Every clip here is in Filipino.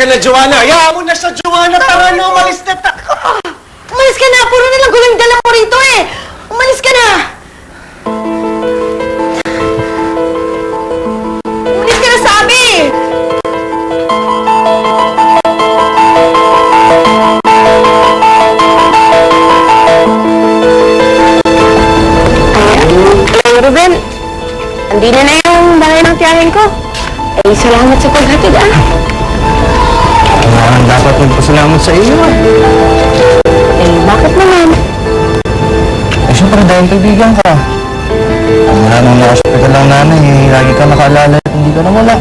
ka na, Joanna! Hayaan mo na siya, Joanna! Tara na, umalis na Umalis ka na! Puro na lang gulong dala mo rito eh! Umalis ka na! Umalis ka na, sabi! Ay, Ruben. Andi na yung bahay ng tiyahin ko. Eh, salamat sa paghatid, ah. Dapat magpasalamat sa iyo, ah. Eh, bakit naman? Eh, syempre dahil kaibigan ka. Wala nang na-hospital lang nanay, eh. Lagi ka nakaalala at hindi ka nawala.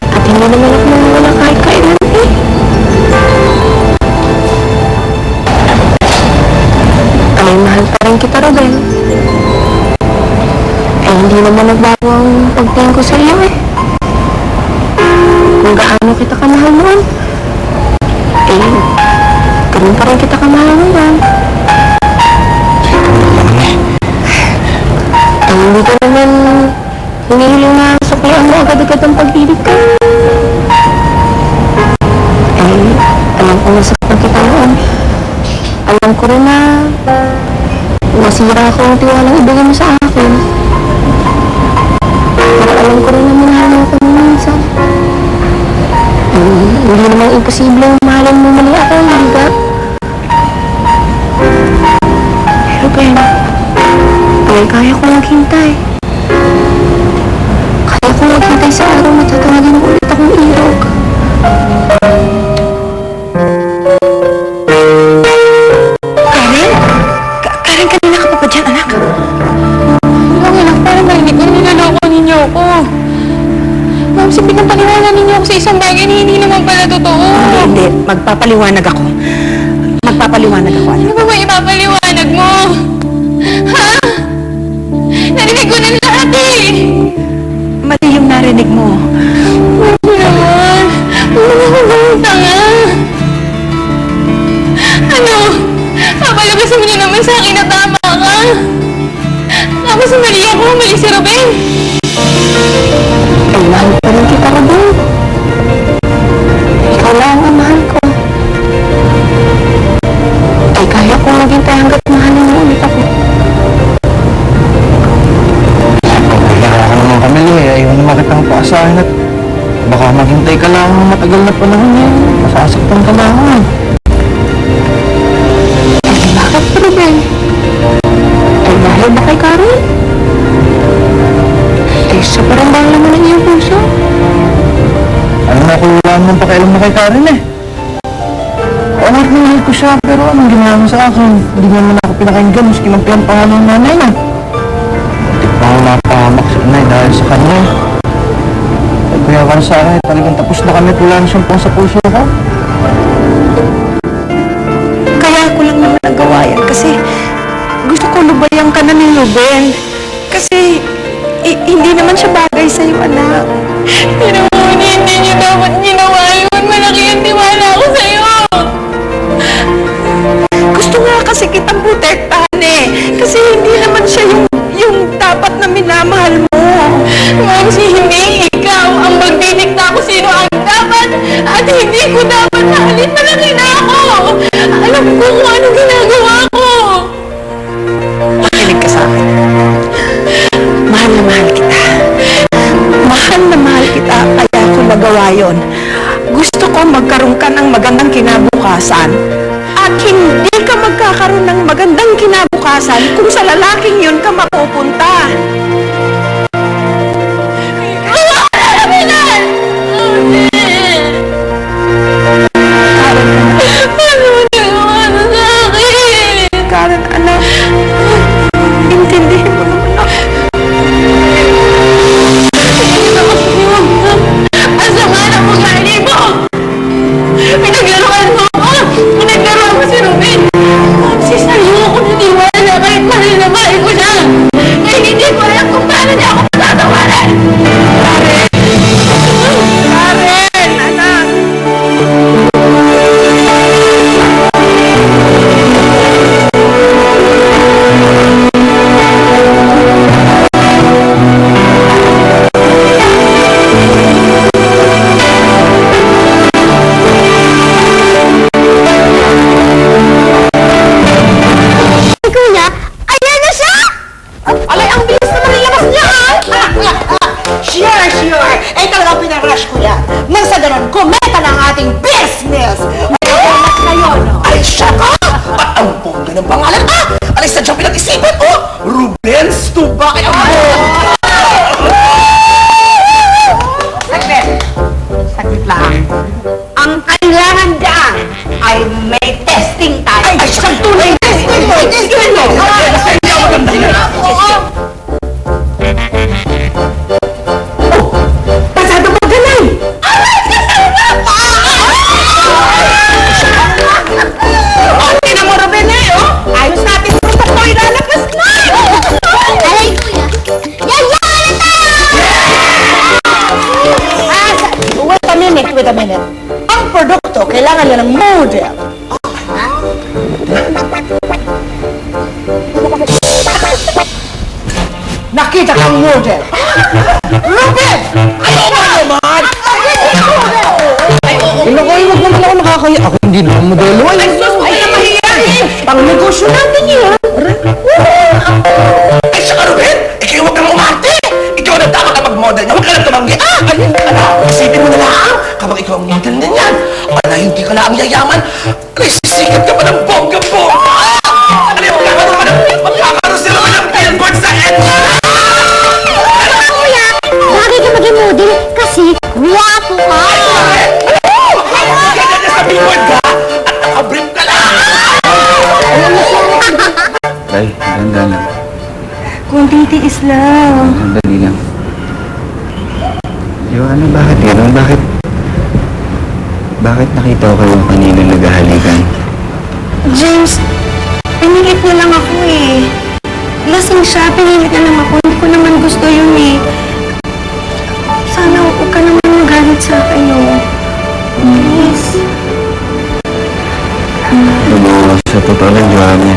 At hindi naman ako nawala kahit kailan, eh. Ay, mahal pa rin kita, Ruben. Eh, hindi naman nagbago ang pagtingin ko sa iyo, eh. Kung gaano kita kamahal noon, eh, ganun pa rin kita kamahal ngayon. Eh, hindi ko naman hinihiling na suklian mo agad-agad ang pag-ibig ko. Eh, alam ko nasaktan kita noon. Alam ko rin na nasira ako ang tiwalang ibigay mo sa akin. Pero alam ko rin na minahal ako nung minsan. Hindi namang imposibleng mahalin mo mali ako, hindi ba? Pero Ben, kaya ko maghintay. Kaya ko maghintay sa araw na tatawagin mo ulit akong irog. Karen? Karen, kanina ka pa ba dyan, anak? Anak, parang narinig ko nilaloko ninyo ako. Ma'am, sabi ng paniwala ninyo ako sa isang bagay na hindi naman pala totoo. Hindi. Magpapaliwanag ako. Magpapaliwanag ako, anak. Ano ba ipapaliwanag mo? Ha? Narinig ko na lahat eh! Mali yung narinig mo. Ano naman? Tanga! Ano? Papalabasin mo na naman sa akin na tama ka? Tapos mali ako, mali si Ruben. Ay, mahal pa rin kita, Ruben. Ikaw lang ang mahal ko. Ay, kaya kong maghintay hanggat mahalin mo ulit ako. Kaya ka naman kami, eh. Ayaw naman kitang paasahin at baka maghintay ka lang matagal na panahon, eh. Masasaktan ka lang, eh. Ay, bakit, Ruben? Ay, dahil ba kay Karen? Eh, sa parang bahal naman ang iyong puso. Alam mo, kung wala naman pakialam na kay Karen, eh. Anak, nahihil ko siya, pero anong ginawa mo sa akin? Hindi naman ako pinakinggan, maski ng pangalan ng nanay na. Hindi pa ako napahamak sa inay dahil sa kanya. At kuya para sa akin, talagang tapos na kami, wala na siyang pang sa puso ko. Kaya ako lang naman nagawa yan kasi gusto ko lubayan ka na ni Ruben. Kasi hindi naman siya bagay sa'yo, anak. Pero hindi niyo dapat ginawa yun. Malaki ang tiwala ko sa'yo. Gusto nga kasi kitang protektahan eh. Kasi hindi naman siya yung dapat na minamahal mo. Mamsi, hindi ikaw ang magdidikta ko sino ang dapat at hindi ko dapat mahalin. Malaki na ako. Alam ko kung anong ginagawa ko. Makinig ka sa akin. Mahal na mahal kita. Mahal na mahal kita, kaya ako nagawa yun. Gusto ko magkaroon ka ng magandang kinabukasan at hindi ka magkakaroon ng magandang kinabukasan kung sa lalaking yun ka mapupunta. Karen, anak, intindihin mo naman ako. Ang sama na mo gani mo! Pinaglaruan mo ako! Pinaglaruan mo si Ruben! Sis, ayoko na niwala kahit mahal na mahal ko siya! ganun, kumeta ng ating business! May ulat kayo, no? Ay, siya ka! Ba't ang bongga ng pangalan? Alis na diyang pinag-isipan, Rubens Tubay ang Saglit lang. Ang kailangan dyan ay may testing tayo. Ay, siyang tunay! Testing mo! Testing mo! Hindi ako maganda yan! Pasado mo ganun! Tingnan mo, Ruben, ayos natin kung ba't mo ilalabas na! Aray, kuya. Yan! Wait a minute. Ang produkto, kailangan niya ng model. Nakita kang model. Ruben! Ayaw mo naman! Huwag naman ako nakakaya. Ako hindi naman modelo. Ay, namahiya! Pang negosyo natin yan. Ay, siya ka, Ruben! Ikaw huwag kang umarte! Ikaw na dapat na mag-model niya. Huwag ka lang tumanggi. Isipin mo na lang. Kapag ikaw ang model na niyan, hindi ka na ang yayaman. Sisikat ka pa ng bongga-bongga! Magkakaroon sila ng billboard sa EDSA! Kuya, bagay ka maging model kasi guwapo ka. Ganyan na sa billboard ka! At nakabrief ka lang! Tay, ganda lang. Kunting tiis lang. Dali lang. Joanna, bakit gano'n? Bakit nakita ko kayo kanina naghahalikan? James, pinilit niya lang ako eh. Lasing siya, pinilit niya lang ako. Hindi ko naman gusto yun eh. Sana huwag ka naman magalit sa akin, no? Please. Sa totoo lang, Joanna.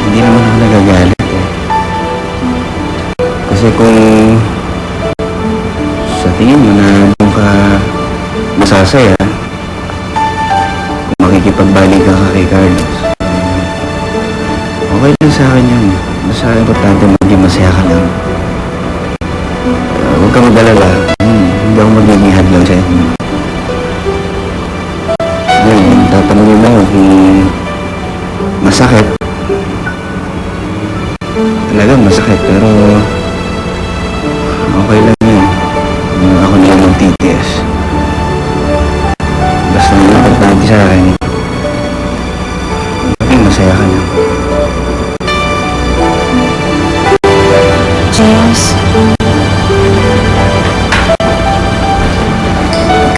Hindi naman ako nagagalit eh. Kasi kung sa tingin mo na doon ka masasaya, kung makikipagbalik ka kay Carlos, okay lang sa akin yun. Basta importante maging masaya ka lang. Huwag ka mag-alala. Hindi ako magiging hadlang sa'yo. Ngayon, tatanungin mo kung masakit. Talagang masakit, pero okay lang yun. Ako na yung TTS. Basta ang importante sa akin, maging masaya ka lang. James.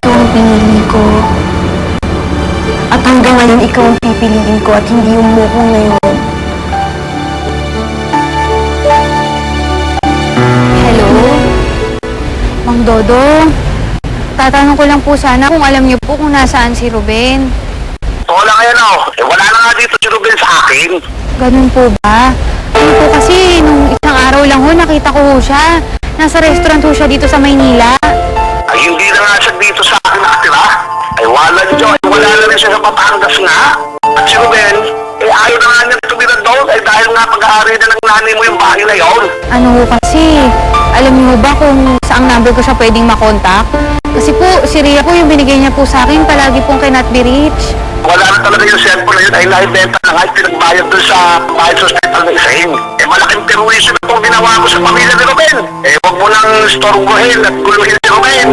Ikaw ang pinili ko. At hanggang ngayon, ikaw ang pipiliin ko at hindi yung muko ngayon. Hello? Mang Dodo? Tatanong ko lang po sana kung alam niyo po kung nasaan si Ruben. Wala kaya na wala na nga dito si Ruben sa akin. Ganun po ba? Ano po kasi, nung isang araw lang ho, nakita ko ho siya. Nasa restaurant ho siya dito sa Maynila. Ay hindi na nga siya dito sa akin nakatira. Ay wala na rin siya sa Batangas nga. At si Ruben, ayaw na nga niya tumira doon dahil nga pag-aari na ng nanay mo yung bahay na yun. Ano ho kasi, alam niyo ba kung saang number ko siya pwedeng makontak? Kasi po, si Rhea po yung binigay niya po sa akin, palagi pong cannot be reached. Wala na talaga yung cellphone na yun ay naibenta na nga at pinagbayad doon sa bayad sa hospital ng Isahin. Malaking terrorism itong ginawa ko sa pamilya ni Ruben. Huwag mo nang istorbohin at guluhin si Ruben.